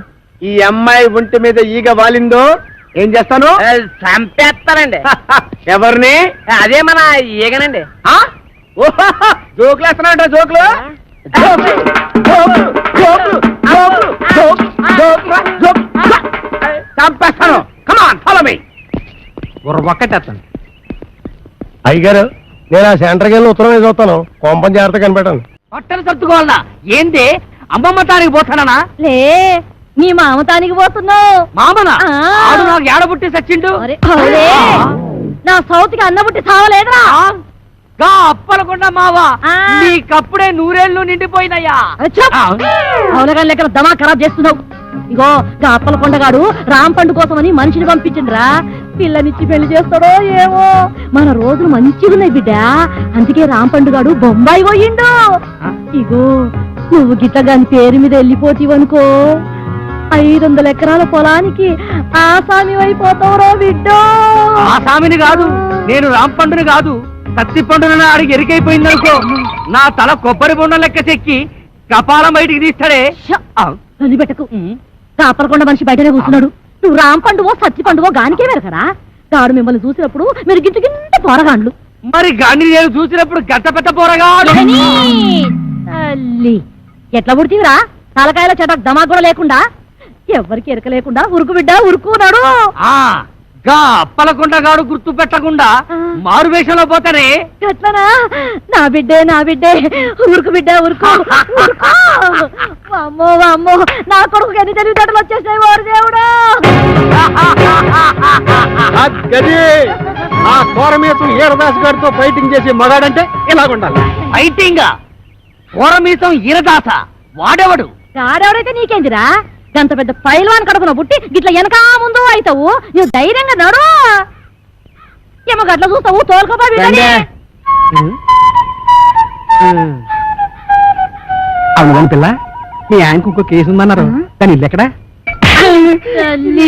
ఈ అమ్మాయి ఒంటి మీద ఈగ వాలిందో ఏం చేస్తాను? చంపేస్తానండి. ఎవరిని? అదే మన ఈగనండి. జోకులు వేస్తున్నాడు. జోకులు చంపేస్తాను. Come on follow me. ఒక్కటేస్తాను. అయ్యగారు, నేను ఆ సెంటర్కి వెళ్ళి ఉత్తరం మీద చూస్తాను. కొంపం జాగ్రత్త కనిపెట్టాను. పట్టణ సర్దుకోవాలనా? ఏంది అమ్మమ్మ తానికి పోతానా? లే నీ మామతానికి పోతున్నావు. మామనా? ఆ. ఆడు నాకు ఏడబుట్టి సచ్చిండు. నా సౌతికి అన్నబుట్టి సావలేదురా. గా అప్పలకుండా మావా, ఆ. నీకప్పుడే 100 ఏళ్ళు నిండిపోయినయ్యా. అవునగా లెక్కల దమా ఖరాబ్ చేస్తున్నావు. ఇగో గా అప్పలకొండగాడు రామ్ పండు కోసమని మనిషిని పంపించిండ్రా. పిల్లనిచ్చి పెళ్లి చేస్తాడో ఏమో. మన రోజులు మంచిగా ఉన్నాయి బిడ్డ. అందుకే రామ్ పండుగాడు బొంబాయి పోయిండు. ఇగో నువ్వు గిట్టగాని పేరు మీద వెళ్ళిపోతీవనుకో 500 ఎకరాల పొలానికి ఆసామి అయిపోతావురో బిడ్డో. ఆ సామిని కాదు, నేను రాంపండుని కాదు, సత్తి పండున ఆడికి ఎరికైపోయిందనుకో నా తల కొబ్బరి బొండం లెక్క చెక్కి కపాలం బయటికి తీస్తాడే. పెట్టకు. కాపలకొండ మనిషి బయటనే కూర్చున్నాడు. నువ్వు రామ్ పండువో సత్తి పండువో గానికే వెరకరా. గాడు మిమ్మల్ని చూసినప్పుడు మీరు గింత గింత పోరగాండ్లు. మరి గాని నేను చూసినప్పుడు గట్ట పెద్ద పోరగా తల్లి ఎట్లా పుడితీవిరా? తలకాయల చెట దమా కూడా లేకుండా, ఎవరికి ఎరక లేకుండా ఉరుకు బిడ్డ ఉరుకున్నాడు. గా అప్పలకొండగాడు గుర్తు పెట్టకుండా మారు వేషంలో పోతారే. ఎట్లనా? నా బిడ్డే ఉరుకు బిడ్డ ఉరుకు ఉరుకు. అమ్మో అమ్మో, నా కొడుకు ఎన్ని తెలివితేటలు వచ్చేసాయి వారు దేవుడు. ఆ కోరమేసం ఈరదాస్ గారితో ఫైటింగ్ చేసి మగాడంటే ఇలాగుండాలి. ఫైటింగ్ పూరమీసం ఈరదాస వాడెవడు? గాడెవడైతే నీకేందిరా? గంత పెద్ద పైల్వాన్ కడుపున పుట్టి గిట్ల వెనకా ముందు అవుతావు. నువ్వు ధైర్యంగా నడు. ఏమో గట్ల చూస్తావు తోలుకోబా. అవును కానీ పిల్ల మీ ఆయనకు ఇంకో కేసు ఉందన్నారు కానీ ఇల్లు ఎక్కడా తల్లి.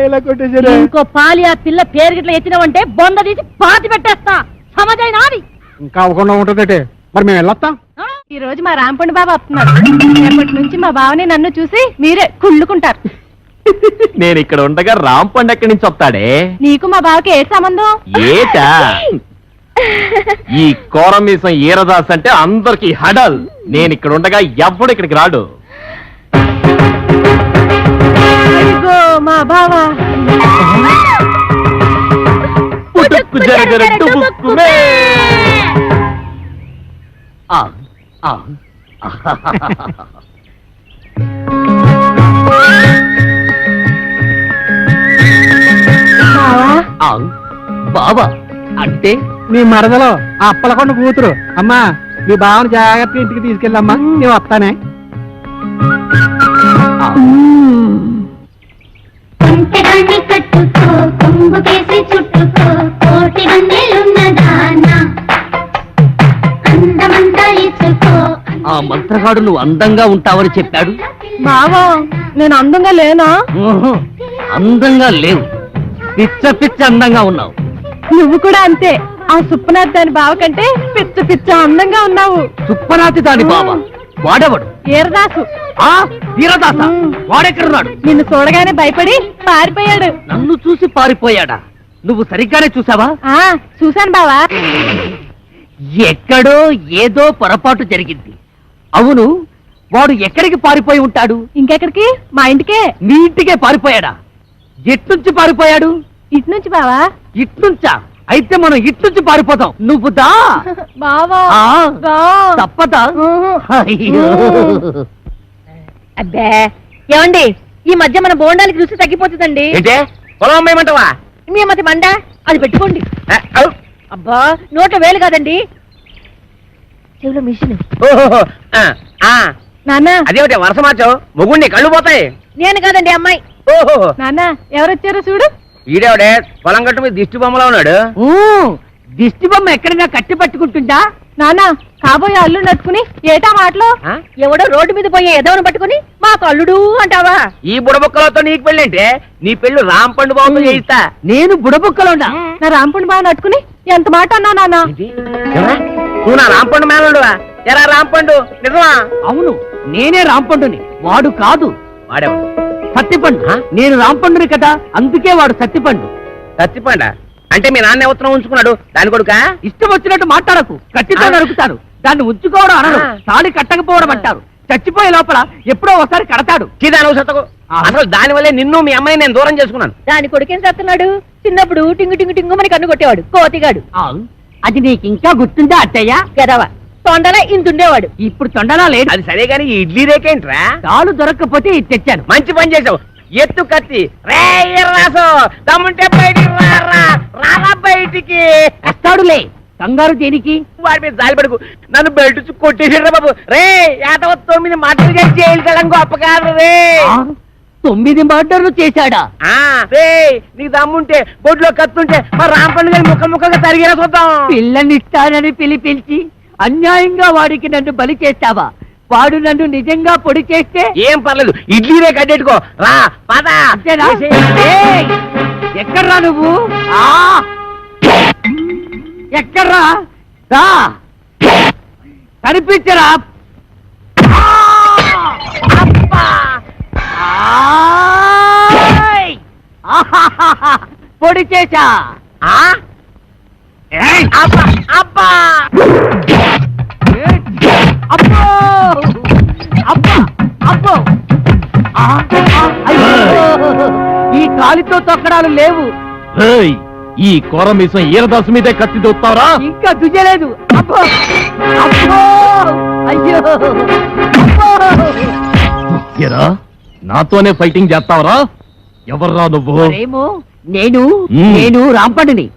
ఇలా కొట్టేశారు ఇంకో పాలి ఆ పిల్ల పేరు గిట్ల ఎత్తినావంటే బొంద తీసి పాతి పెట్టేస్తా సమజైనా అది ఇంకా అవ్వకుండా ఉంటుందటే మరి మేము వెళ్ళొస్తాం ఈ రోజు మా రాంపండు బాబా వస్తున్నారు రేపటి నుంచి మా బావని నన్ను చూసి మీరే కుళ్ళుకుంటారు. నేను ఇక్కడ ఉండగా రాంపండు ఎక్కడి నుంచి వస్తాడే? నీకు మా బావకి ఏ సంబంధం? ఏటా ఈ కోరమీసం ఈరదాస్ అంటే అందరికి హడల్. నేను ఇక్కడ ఉండగా ఎవ్వడు ఇక్కడికి రాడు. అదిగో మా బావ. పుట్టుక్కు జరగర టుముక్కుమే. బాబా అంటే మీ మరదలో ఆ అప్పలకొండ కూతురు అమ్మా మీ బావని జాగ్రత్తగా ఇంటికి తీసుకెళ్ళమ్మా నేను వస్తానే ఒంటెగాన్ని కట్టుకో కొంగు కేసి చుట్టుకో కోటి వందలున్నదానా అందమంతా ఇచ్చుకో. ఆ మంత్రగాడు నువ్వు అందంగా ఉంటావని చెప్పాడు. బావా నేను అందంగా లేనా? ఊహు, అందంగా లేవు, పిచ్చ పిచ్చ అందంగా ఉన్నావు. నువ్వు కూడా అంతే. ఆ సుప్పనాథ్ దాని బావ కంటే పిచ్చ పిచ్చ అందంగా ఉన్నావు. సుప్పనాతి దాని బాబా వాడెవడు? ఈరదాసు ఆ వీరదాస వాడెక్కడున్నాడు? నిన్ను చూడగానే భయపడి పారిపోయాడు. నన్ను చూసి పారిపోయాడా? నువ్వు సరిగ్గానే చూసావా? ఆ చూశాను బావా. ఎక్కడో ఏదో పొరపాటు జరిగింది. అవును, వాడు ఎక్కడికి పారిపోయి ఉంటాడు? ఇంకెక్కడికి? మా ఇంటికే. మీ ఇంటికే పారిపోయాడా? ఎట్నుంచి పారిపోయాడు? ఇటు నుంచి బావా. ఇట్నుంచా? అయితే మనం ఇట్నుంచి పారిపోతాం. నువ్వు దా. బావా ఆ, దా. తప్పదా? అయ్యో. అబ్బే ఏమండి, ఈ మధ్య మన బోండాలకి రుచి తగ్గిపోతుందండి. ఏంటే పొలం అమ్మేయమంటావా? మీ మతి మండ అది పెట్టుకోండి. అబ్బా నోట్లో వేలు కాదండి, చెవిలో మిషన్. ఓహో నాన్న అదేమిటి వరస మార్చావు? మొగుండి కళ్ళు పోతాయి. నేను కాదండి అమ్మాయి. ఓహో నాన్న ఎవరొచ్చారో చూడు. ఈడేవిడే పొలం గట్టు మీద దిష్టి బొమ్మలో ఉన్నాడు. ఊ, దిష్టి బొమ్మ ఎక్కడైనా కట్టి పట్టుకుంటుందా? నాన్న కాబోయే అల్లు నట్టుకుని ఏటా మాటలో? ఆ? ఎవడో రోడ్డు మీద పోయే ఎదవను పట్టుకుని మా కల్లుడు అంటావా? ఈ బుడబుక్కలతో నీకు పెళ్ళంటే నీ పెళ్ళు రాంపండు బాబుతో చేయిస్తా. నేను బుడబుక్కలోనా? నా రాంపుని బాగా నట్టుకుని ఎంత మాట అన్నా నాన్న. ఏంటి? ఎవరా? నువ్వు నా రాంపండు మేనడువా? ఎరా రాంపండు నిజమా? అవును, నేనే రాంపండుని, వాడు కాదు. వాడేవాడు సత్తిపండు. ఆ? నేను రాంపండుని కదా, అందుకే వాడు సత్తిపండు. చచ్చిపోండా అంటే మీ నాన్న ఉత్తరం ఉంచుకున్నాడు దాని కొడుకా? ఇష్టం వచ్చినట్టు మాట్లాడకు, కట్టితో ఆ. నరుకుతారు. దాన్ని ఉంచుకోవడం అనరు, ఆ. తాళి కట్టకపోవడం అంటారు. చచ్చిపోయే లోపల ఎప్పుడో ఒకసారి కడతాడు. చీదా నువ్వు సత్తకు. ఆ. అసలు దాని వల్లే నిన్ను మీ అమ్మాయిని నేను దూరం చేసుకున్నాను. దాని కొడుకేం చేస్తున్నాడు? చిన్నప్పుడు టింగు టింగు టింగు మని కన్ను కొట్టేవాడు కోతిగాడు. ఆ, అది నీకు ఇంకా గుర్తుందా అత్తయ్య? గదవ తొండలా ఇంతుండేవాడు. ఇప్పుడు తొండలా లేడు. అది సరే గాని ఈ ఇడ్లీ రేకేంట్రా? తాళు దొరక్కపోతే ఇది తెచ్చాను. మంచి పని చేసావు. ఎత్తు కత్తి రే రాసు దమ్ముంటే బయటికి రారా బయటికి. వస్తాడులే, కంగారు దేనికి? వాడి మీద జాలి పడుకు. నన్ను బయట కొట్టేసాడు బాబు. రే ఏటవ 9 మటలు చేసి జైలుకి వెళ్ళం గొప్ప కాదు రే. ఆ, 9 మర్డర్లు చేశాడా? ఆ రే నీకు దమ్ముంటే బొడ్లో కత్తుంటే మా రాంపండు గారి ముక్క ముక్కగా తరిగేలా చూద్దాం. పిల్లనిస్తానని పిలిపించి అన్యాయంగా వాడికి నన్ను బలి చేస్తావా? వాడు నన్ను నిజంగా పొడి చేస్తే ఏం పర్లేదు ఇడ్లీ రే కట్టేట్టుకో రా పద. అంతేనా? ఏయ్, ఎక్కడ్రా నువ్వు? ఆ, ఎక్కడ్రా? రా, కనిపించరా? ఆ, అబ్బా! ఆయ్! ఆహాహాహా! పొడి చేశా. ఆ? ఏయ్! అబ్బా అబ్బా అబ్బో! అబ్బా! అబ్బో! ఆ! ఆ! అయ్యో! ఈ కాలితో తొక్కడాలు లేవు. ఏయ్, ఈ కోరమీసం ఈరదాసు మీదే కత్తి దొత్తావరా? ఇంకా దుయ్యలేదు. అబ్బో! అబ్బో! అయ్యో! అబ్బో! ఎరా నాతోనే ఫైటింగ్ చేస్తావరా? ఎవర్రా నువ్వు? మరేమో నేను మ్మ్. నేను రాంపండుని.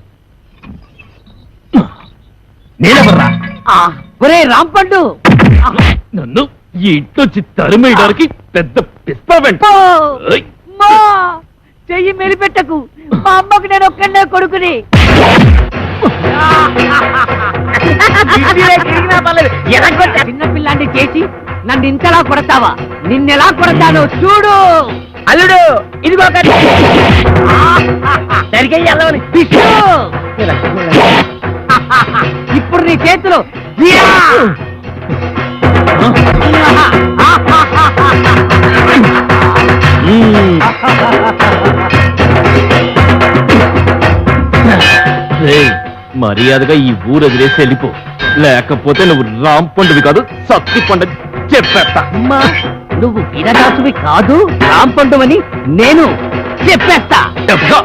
నేనెవర్రా? ఆ, ఒరే రాంపండు! ఆ, నన్ను ఈ ఇంట్లోంచి తరిమేయడానికి పెద్ద పిస్తావెంట. అబ్బో! మా చెయ్యి మెలిపెట్టకు, మా అమ్మకు నేను ఒక్కడే కొడుకుని. చిన్నపిల్లాన్ని చేసి నన్ను ఇంతలా కొడతావా? నిన్నెలా కొడతాను చూడు. అల్లుడు ఇదిగో సరిగ్గా వెళ్ళవని విష్ణు! ఇప్పుడు నీ చేతులు వీరా! రేయ్, మర్యాదగా ఈ ఊరు వదిలేసి వెళ్ళిపో, లేకపోతే నువ్వు రాంపండువి కాదు సత్తి పండు చెప్పేస్తా. అమ్మా, నువ్వు వీరదాసువి కాదు, రాంపండువని నేను చెప్పేస్తా. చెప్పగా.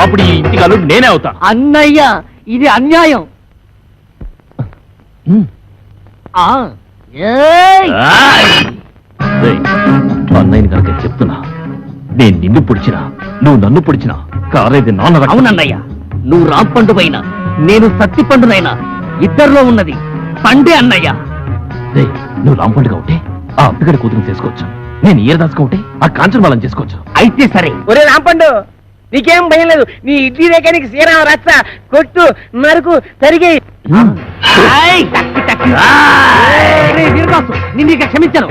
అప్పుడు ఈ ఇంటికి అల్లుడు నేనే అవుతా. అన్నయ్య, ఇది అన్యాయం. ఆ, ఏయ్! రేయ్, అన్నయ్యని కనుక చెప్తున్నా, నేను నిన్ను పొడిచినా నువ్వు నన్ను పొడిచినా కారేది నాన్న రక్తం. అవునన్నయ్య, నువ్వు రాంపండువైనా నేను సత్తిపండునైనా ఇద్దరిలో ఉన్నది పండే అన్నయ్య. రేయ్, నువ్వు రాంపండుగా ఉంటే ఆ అప్పగడి కూతురు చేసుకోవచ్చు, నేను ఈరదాసుగా ఉంటే ఆ కాంచన వాళ్ళని చేసుకోవచ్చు. అయితే సరే. ఒరే రాంపండు, నీకేం భయం లేదు. నీ ఇడ్లీ రేఖ నీకు శ్రీరామ రచ్చ కొట్టు నరుకు తరిగి నిన్ను ఇక క్షమించను.